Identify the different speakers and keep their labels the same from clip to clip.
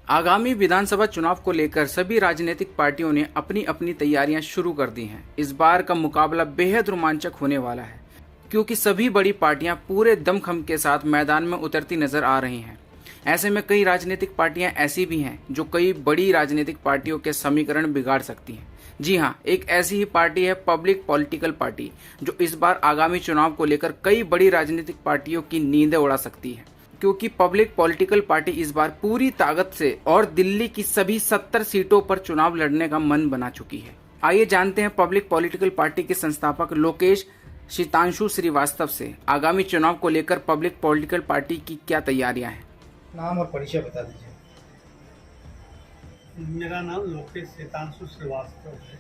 Speaker 1: आगामी विधानसभा चुनाव को लेकर सभी राजनीतिक पार्टियों ने अपनी अपनी तैयारियां शुरू कर दी हैं। इस बार का मुकाबला बेहद रोमांचक होने वाला है, क्योंकि सभी बड़ी पार्टियां पूरे दमखम के साथ मैदान में उतरती नजर आ रही हैं। ऐसे में कई राजनीतिक पार्टियां ऐसी भी हैं जो कई बड़ी राजनीतिक पार्टियों के समीकरण बिगाड़ सकती हैं। जी हां, एक ऐसी ही पार्टी है पब्लिक पॉलिटिकल पार्टी, जो इस बार आगामी चुनाव को लेकर कई बड़ी राजनीतिक पार्टियों की नींदें उड़ा सकती है, क्योंकि पब्लिक पॉलिटिकल पार्टी इस बार पूरी ताकत से और दिल्ली की सभी 70 सीटों पर चुनाव लड़ने का मन बना चुकी है। आइए जानते हैं पब्लिक पॉलिटिकल पार्टी के संस्थापक लोकेश शीतांशु श्रीवास्तव से आगामी चुनाव को लेकर पब्लिक पॉलिटिकल पार्टी की क्या तैयारियां हैं।
Speaker 2: नाम और परिचय बता दीजिए।
Speaker 3: मेरा नाम लोकेश शीतांशु श्रीवास्तव है।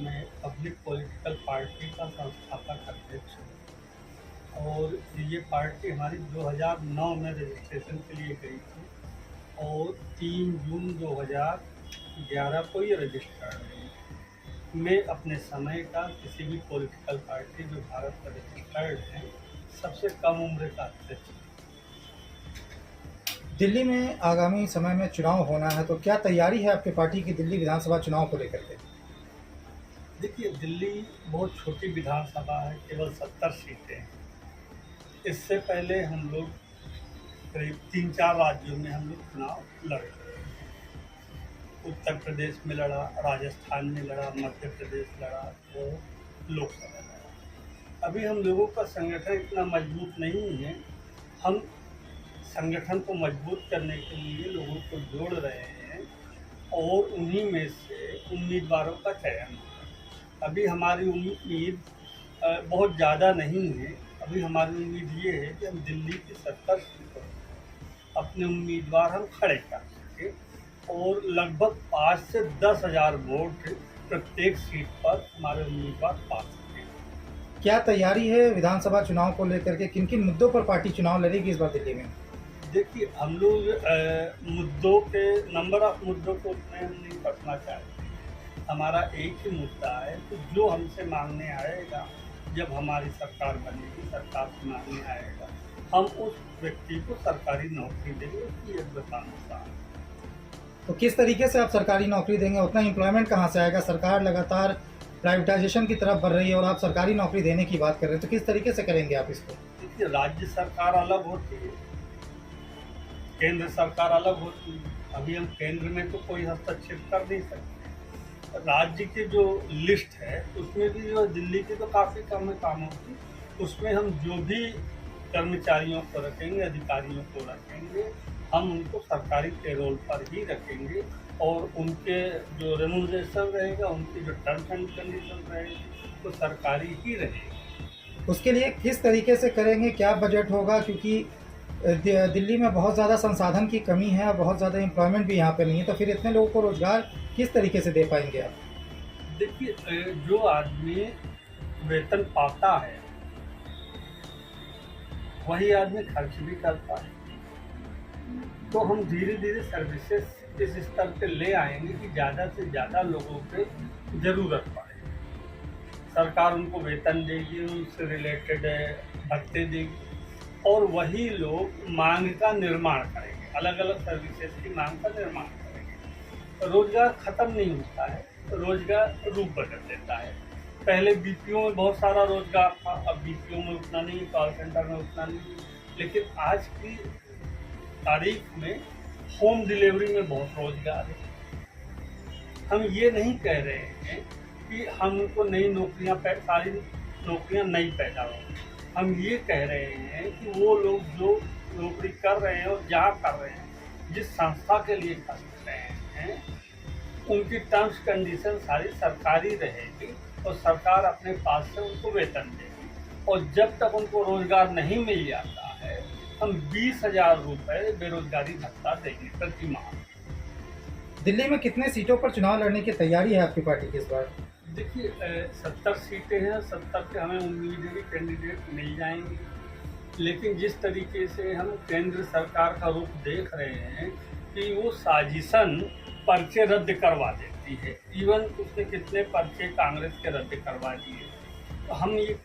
Speaker 3: मैं पब्लिक पॉलिटिकल पार्टी का संस्थापक अध्यक्ष हूँ और ये पार्टी हमारी 2009 में रजिस्ट्रेशन के लिए गई थी और 3 जून 2011 को ये रजिस्टर्ड है। मैं अपने समय का किसी भी पॉलिटिकल पार्टी जो भारत में रजिस्टर्ड है सबसे कम उम्र का अध्यक्ष हूँ।
Speaker 2: दिल्ली में आगामी समय में चुनाव होना है, तो क्या तैयारी है आपकी पार्टी की दिल्ली विधानसभा चुनाव को लेकर के?
Speaker 3: देखिए, दिल्ली बहुत छोटी विधानसभा है, केवल 70 सीटें हैं। इससे पहले हम लोग करीब 3-4 राज्यों में हम लोग चुनाव लड़े। उत्तर प्रदेश में लड़ा, राजस्थान में लड़ा, मध्य प्रदेश लड़ा और लोकसभा लड़ा। अभी हम लोगों का संगठन इतना मजबूत नहीं है। हम संगठन को मजबूत करने के लिए लोगों को जोड़ रहे हैं और उन्हीं में से उम्मीदवारों का चयन होगा। अभी हमारी उम्मीद बहुत ज़्यादा नहीं है। अभी हमारी उम्मीद ये है कि हम दिल्ली की 70 सीटों पर अपने उम्मीदवार हम खड़े कर सकें और लगभग 5 से 10 हज़ार वोट प्रत्येक सीट पर हमारे उम्मीदवार पा सकें।
Speaker 2: क्या तैयारी है विधानसभा चुनाव को लेकर के? किन किन मुद्दों पर पार्टी चुनाव लड़ेगी इस बार दिल्ली में?
Speaker 3: देखिए, हम लोग मुद्दों के नंबर ऑफ मुद्दों को उतने हम नहीं पढ़ना चाहते। हमारा एक ही मुद्दा है कि जो हमसे मांगने आएगा, जब हमारी सरकार बनेगी, सरकार से मांगने आएगा, हम उस व्यक्ति को सरकारी नौकरी देंगे उसकी योग्यतानुसार।
Speaker 2: तो किस तरीके से आप सरकारी नौकरी देंगे? उतना एम्प्लॉयमेंट कहाँ से आएगा? सरकार लगातार प्राइवेटाइजेशन की तरफ बढ़ रही है और आप सरकारी नौकरी देने की बात कर रहे हैं, तो किस तरीके से करेंगे आप इसको?
Speaker 3: देखिए, राज्य सरकार अलग होती है, केंद्र सरकार अलग होती है। अभी हम केंद्र में तो कोई हस्तक्षेप कर नहीं सकते। राज्य की जो लिस्ट है उसमें भी जो दिल्ली की तो काफ़ी कम है कामों की, उसमें हम जो भी कर्मचारियों को रखेंगे, अधिकारियों को रखेंगे, हम उनको सरकारी पेरोल पर ही रखेंगे और उनके जो रेम्यूनरेशन रहेगा, उनकी जो टर्म्स एंड कंडीशन रहेगी वो सरकारी ही रहेगी।
Speaker 2: उसके लिए किस तरीके से करेंगे? क्या बजट होगा? क्योंकि दिल्ली में बहुत ज़्यादा संसाधन की कमी है और बहुत ज़्यादा एम्प्लॉयमेंट भी यहाँ पे नहीं है, तो फिर इतने लोगों को रोजगार किस तरीके से दे पाएंगे आप?
Speaker 3: देखिए, जो आदमी वेतन पाता है वही आदमी खर्च भी करता है। तो हम धीरे धीरे सर्विसेज इस स्तर पे ले आएंगे कि ज़्यादा से ज़्यादा लोगों पे ज़रूरत पड़े। सरकार उनको वेतन देगी, उनसे रिलेटेड भत्ते देगी और वही लोग मांग का निर्माण करेंगे, अलग अलग सर्विसेज की मांग का निर्माण करेंगे। रोजगार खत्म नहीं होता है, रोजगार रूप बदल देता है। पहले बीपीओ में बहुत सारा रोजगार था, अब बीपीओ में उतना नहीं, कॉल सेंटर में उतना नहीं, लेकिन आज की तारीख में होम डिलीवरी में बहुत रोजगार है। हम ये नहीं कह रहे हैं कि हमको नई नौकरियां, सारी नौकरियां नहीं पैदा होंगी। हम ये कह रहे हैं कि वो लोग जो नौकरी कर रहे हैं और जहाँ कर रहे हैं, जिस संस्था के लिए कर रहे हैं, उनकी टर्म्स कंडीशन सारी सरकारी रहेगी और सरकार अपने पास से उनको वेतन देगी। और जब तक उनको रोजगार नहीं मिल जाता है, हम 20,000 रुपये बेरोजगारी भत्ता देंगे प्रति माह।
Speaker 2: दिल्ली में कितने सीटों पर चुनाव लड़ने की तैयारी है आपकी पार्टी की इस बार?
Speaker 3: देखिए, 70 सीटें हैं, 70 पे हमें उम्मीद है कि कैंडिडेट मिल जाएंगे। लेकिन जिस तरीके से हम केंद्र सरकार का रुख देख रहे हैं कि वो साजिशन पर्चे रद्द करवा देती है, इवन उसने कितने पर्चे कांग्रेस के रद्द करवा दिए। तो हम ये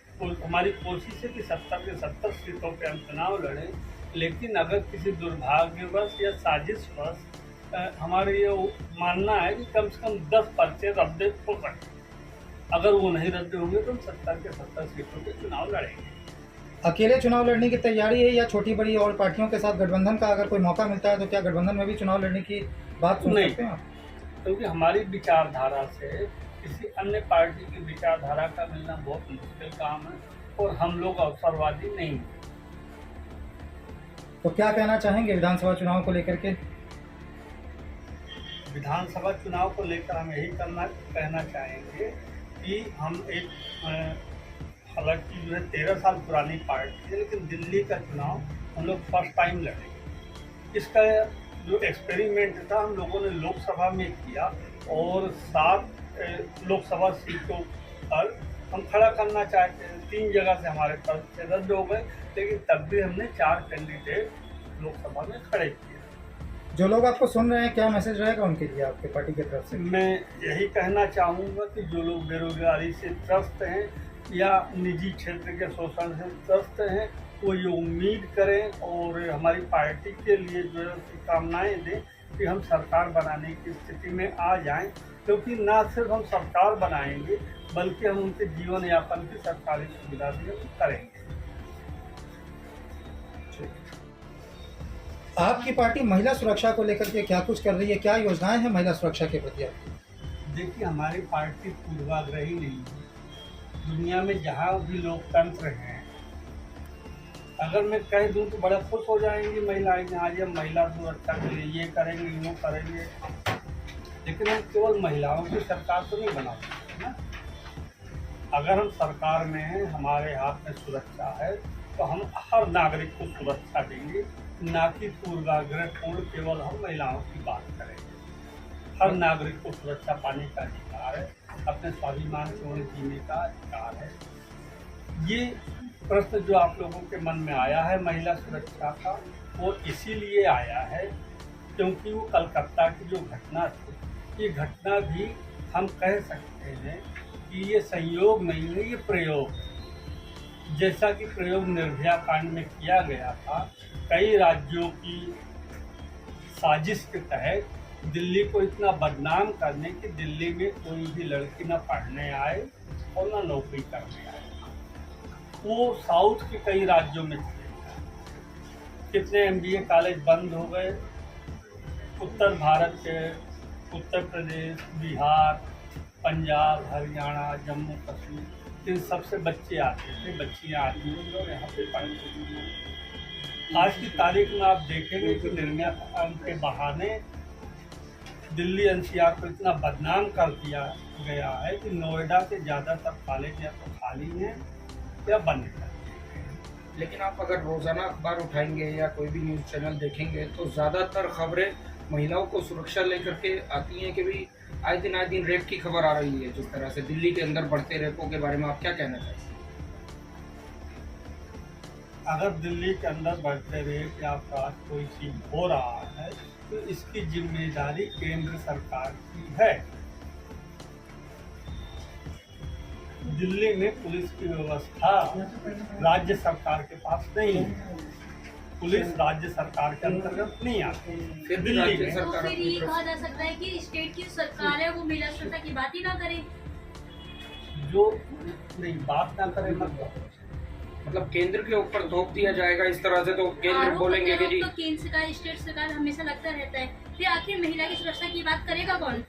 Speaker 3: हमारी कोशिश है कि 70 के 70 सीटों पे हम चुनाव लड़ें, लेकिन अगर किसी दुर्भाग्यवश या साजिशवश हमारे ये मानना है कि कम से कम 10 पर्चे रद्द हो सकते हैं। अगर वो नहीं रद्द होंगे तो हम 70 के 70 सीटों पे चुनाव लड़ेंगे।
Speaker 2: अकेले चुनाव लड़ने की तैयारी है या छोटी बड़ी और पार्टियों के साथ गठबंधन का अगर कोई मौका मिलता है तो क्या गठबंधन में भी चुनाव लड़ने की बात सुन
Speaker 3: नहीं।
Speaker 2: सकते हैं आप?
Speaker 3: क्योंकि हमारी विचारधारा से किसी अन्य पार्टी की विचारधारा का मिलना बहुत मुश्किल काम है और हम लोग अवसरवादी नहीं हैं।
Speaker 2: तो क्या कहना चाहेंगे विधानसभा चुनाव को लेकर के?
Speaker 3: विधानसभा चुनाव को लेकर हम यही कहना चाहेंगे कि हम एक हालांकि जो है 13 साल पुरानी पार्टी है, लेकिन दिल्ली का चुनाव हम लोग फर्स्ट टाइम लड़ेंगे। इसका जो एक्सपेरिमेंट था हम लोगों ने लोकसभा में किया और 7 लोकसभा सीटों पर हम खड़ा करना चाहते हैं। 3 जगह से हमारे पर्चे रद्द हो गए, लेकिन तब भी हमने 4 कैंडिडेट लोकसभा में खड़े किए।
Speaker 2: जो लोग आपको सुन रहे हैं क्या मैसेज रहेगा उनके लिए आपके पार्टी की तरफ से?
Speaker 3: मैं यही कहना चाहूँगा कि जो लोग बेरोजगारी से त्रस्त हैं या निजी क्षेत्र के शोषण से त्रस्त हैं, वो ये उम्मीद करें और हमारी पार्टी के लिए जो है शुभकामनाएं दें कि हम सरकार बनाने की स्थिति में आ जाएं, क्योंकि ना सिर्फ हम सरकार बनाएंगे बल्कि हम उनके जीवन यापन की सरकारी सुविधा भी हम करेंगे।
Speaker 2: आपकी पार्टी महिला सुरक्षा को लेकर के क्या कुछ कर रही है? क्या योजनाएं हैं महिला सुरक्षा के प्रति आपकी?
Speaker 3: देखिए, हमारी पार्टी पूर्वाग्रही नहीं है। दुनिया में जहाँ भी लोकतंत्र हैं, अगर मैं कह दूं तो बड़ा खुश हो जाएंगी महिलाएं, आज हम महिला सुरक्षा के लिए ये करेंगे वो करेंगे, लेकिन हम केवल महिलाओं की सरकार तो नहीं बना सकते ना। अगर हम सरकार में हैं, हमारे हाथ में सुरक्षा है, तो हम हर नागरिक को सुरक्षा देंगे, ना कि पूर्वाग्रहपूर्ण केवल हम महिलाओं की बात करेंगे। हर नागरिक को सुरक्षा पाने का अधिकार है, अपने स्वाभिमान से जीने का अधिकार है। ये प्रश्न जो आप लोगों के मन में आया है महिला सुरक्षा का, वो इसीलिए आया है क्योंकि वो कलकत्ता की जो घटना थी, ये घटना भी हम कह सकते हैं कि ये संयोग नहीं है, ये प्रयोग है। जैसा कि प्रयोग निर्भया कांड में किया गया था, कई राज्यों की साजिश के तहत दिल्ली को इतना बदनाम करने कि दिल्ली में कोई भी लड़की न पढ़ने आए और न नौकरी करने आए। वो साउथ के कई राज्यों में थे। कितने MBA कॉलेज बंद हो गए। उत्तर भारत के उत्तर प्रदेश, बिहार, पंजाब, हरियाणा, जम्मू कश्मीर, इन सबसे बच्चे आते थे, बच्चियाँ आती हैं जो यहाँ पे पढ़ते हैं। आज की तारीख में आप देखेंगे कि निर्णय के बहाने दिल्ली NCR को इतना बदनाम कर दिया गया है कि नोएडा के ज़्यादातर कॉलेज या तो खाली हैं या बंद कर दिए हैं।
Speaker 1: लेकिन आप अगर रोजाना अखबार उठाएंगे या कोई भी न्यूज़ चैनल देखेंगे तो ज़्यादातर खबरें महिलाओं को सुरक्षा लेकर के आती हैं कि भी आए दिन रेप की खबर आ रही है। जिस तरह से दिल्ली के अंदर बढ़ते रेपों के बारे में आप क्या कहना चाहते हैं?
Speaker 3: अगर दिल्ली के अंदर बढ़ते रेप या अपराध कोई चीज हो रहा है तो इसकी जिम्मेदारी केंद्र सरकार की है। दिल्ली में पुलिस की व्यवस्था राज्य सरकार के पास नहीं है। पुलिस राज्य सरकार के अंतर्गत नहीं आती।
Speaker 1: फिर भी
Speaker 3: दिल्ली
Speaker 1: राज्य
Speaker 3: में
Speaker 1: सरकार
Speaker 4: तो फिर
Speaker 1: अपनी
Speaker 4: ये
Speaker 1: तरफ
Speaker 4: कहा जा सकता है कि स्टेट की सरकार है वो महिला सुरक्षा की बात ही ना करे।
Speaker 3: जो नहीं बात ना करे
Speaker 1: मतलब केंद्र के ऊपर थोप दिया जाएगा इस तरह से, तो केंद्र
Speaker 4: आरोप
Speaker 1: बोलेंगे कि जी
Speaker 4: तो केंद्र सरकार स्टेट सरकार हमेशा लगता रहता है, फिर आखिर महिला की सुरक्षा की बात करेगा कौन?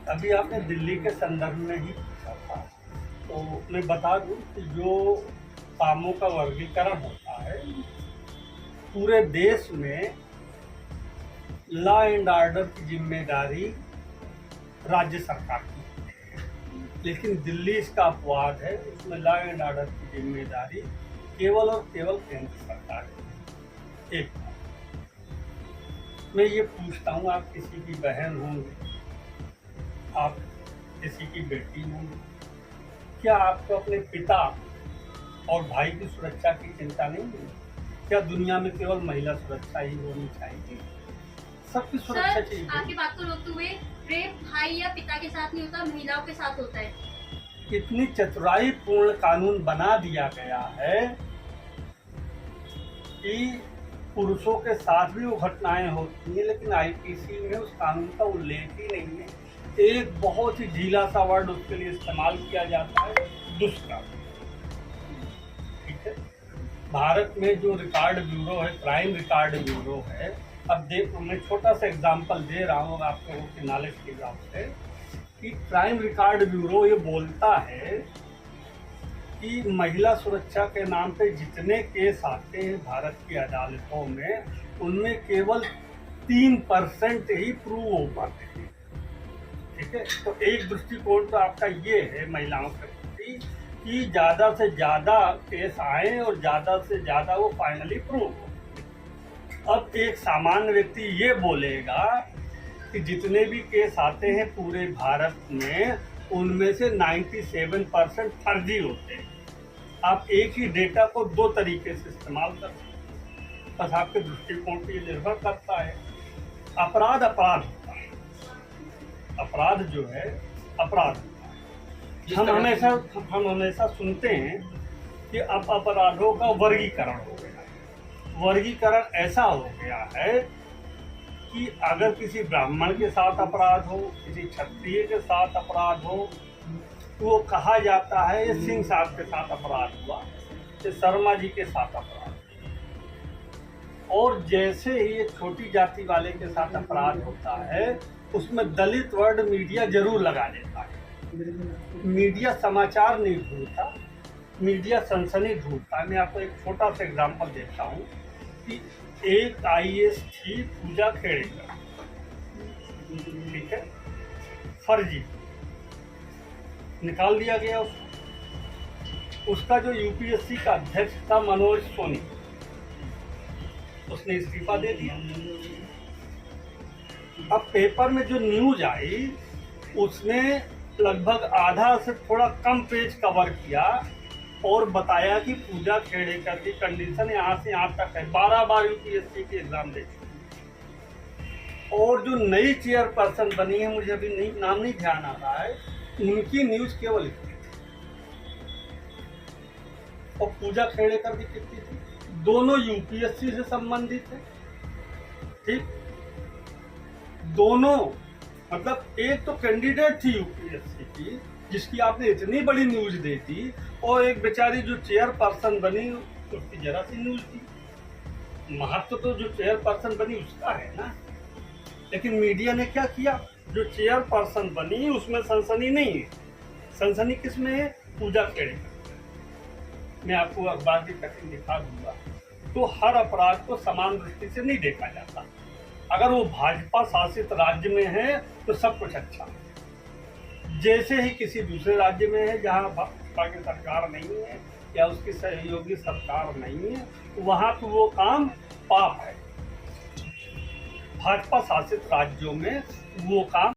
Speaker 3: अभी आपने दिल्ली के संदर्भ में ही पूछा था, तो मैं बता दूं कि जो कामों का वर्गीकरण होता है पूरे देश में, लॉ एंड ऑर्डर की जिम्मेदारी राज्य सरकार की है, लेकिन दिल्ली इसका अपवाद है। उसमें लॉ एंड ऑर्डर की जिम्मेदारी केवल और केवल केंद्र सरकार की। एक मैं ये पूछता हूँ, आप किसी की बहन होंगे, आप किसी की बेटी होंगी, क्या आपको अपने पिता और भाई की सुरक्षा की चिंता नहीं है? क्या दुनिया में केवल महिला सुरक्षा ही होनी चाहिए? सबकी सुरक्षा
Speaker 4: सर,
Speaker 3: चाहिए।
Speaker 4: आपकी बात को रोकते हुए रेप भाई या पिता के साथ नहीं होता, महिलाओं के साथ होता है।
Speaker 3: इतनी चतुराई पूर्ण कानून बना दिया गया है कि पुरुषों के साथ भी वो घटनाएं होती हैं, लेकिन आईपीसी में उस कानून का उल्लेख ही नहीं है। एक बहुत ही ढीला सा वर्ड उसके लिए इस्तेमाल किया जाता है, दुष्कर्म। ठीक है, भारत में जो रिकॉर्ड ब्यूरो है, क्राइम रिकॉर्ड ब्यूरो है, अब मैं छोटा सा एग्जांपल दे रहा हूँ आप लोगों की नॉलेज के हिसाब से, कि क्राइम रिकॉर्ड ब्यूरो ये बोलता है कि महिला सुरक्षा के नाम पे जितने केस आते हैं भारत की अदालतों में, उनमें केवल 3% ही प्रूव हो पाते हैं। ठीक है, तो एक दृष्टिकोण तो आपका ये है महिलाओं के प्रति कि ज़्यादा से ज़्यादा केस आए और ज़्यादा से ज़्यादा वो फाइनली प्रूव हो। अब एक सामान्य व्यक्ति ये बोलेगा कि जितने भी केस आते हैं पूरे भारत में, उनमें से 97% फर्जी होते हैं। आप एक ही डेटा को दो तरीके से इस्तेमाल कर सकते हैं, बस आपके दृष्टिकोण पर निर्भर करता है। अपराध अपराध होता है, अपराध जो है अपराध होता है। हम हमेशा सुनते हैं कि अब अपराधों का वर्गीकरण हो गया है। वर्गीकरण ऐसा हो गया है कि अगर किसी ब्राह्मण के साथ अपराध हो, किसी क्षत्रिय के साथ अपराध हो, तो वो कहा जाता है ये सिंह साहब के साथ अपराध हुआ, ये शर्मा जी के साथ अपराध हुआ। और जैसे ही एक छोटी जाति वाले के साथ अपराध होता है, उसमें दलित वर्ड मीडिया जरूर लगा देता है। मीडिया समाचार नहीं ढूंढता, मीडिया सनसनी ढूंढता है। मैं आपको एक छोटा सा एग्जांपल देता हूँ कि एक IAS थी पूजा खेड़ेकर, ठीक है, फर्जी निकाल दिया गया उसको। उसका जो UPSC का अध्यक्ष था मनोज सोनी, उसने इस्तीफा दे दिया। अब पेपर में जो न्यूज आई, उसने लगभग आधा से थोड़ा कम पेज कवर किया और बताया कि पूजा खेड़ेकर की कंडीशन यहाँ से यहाँ तक है, 12 बार UPSC की एग्जाम दे चुकी। और जो नई चेयरपर्सन बनी है, मुझे अभी नाम नहीं ध्यान आ रहा है, उनकी न्यूज केवल इतनी थी। और पूजा खेड़ेकर की कितनी थी? दोनों UPSC से संबंधित है। ठीक, दोनों, मतलब एक तो कैंडिडेट थी UPSC की जिसकी आपने इतनी बड़ी न्यूज दे दी, और एक बेचारी जो चेयरपर्सन बनी उसकी जरा सी न्यूज थी। महत्व तो जो चेयरपर्सन बनी उसका है ना। लेकिन मीडिया ने क्या किया, जो चेयरपर्सन बनी उसमें सनसनी नहीं है। सनसनी किस में है? पूजा खेड़ेकर। मैं आपको अखबार की कटिंग दिखा दूंगा। तो हर अपराध को समान दृष्टि से नहीं देखा जाता। अगर वो भाजपा शासित राज्य में है तो सब कुछ अच्छा है। जैसे ही किसी दूसरे राज्य में है जहाँ भाजपा की सरकार नहीं है या उसकी सहयोगी सरकार नहीं है, वहाँ तो वो काम पाप है। भाजपा शासित राज्यों में वो काम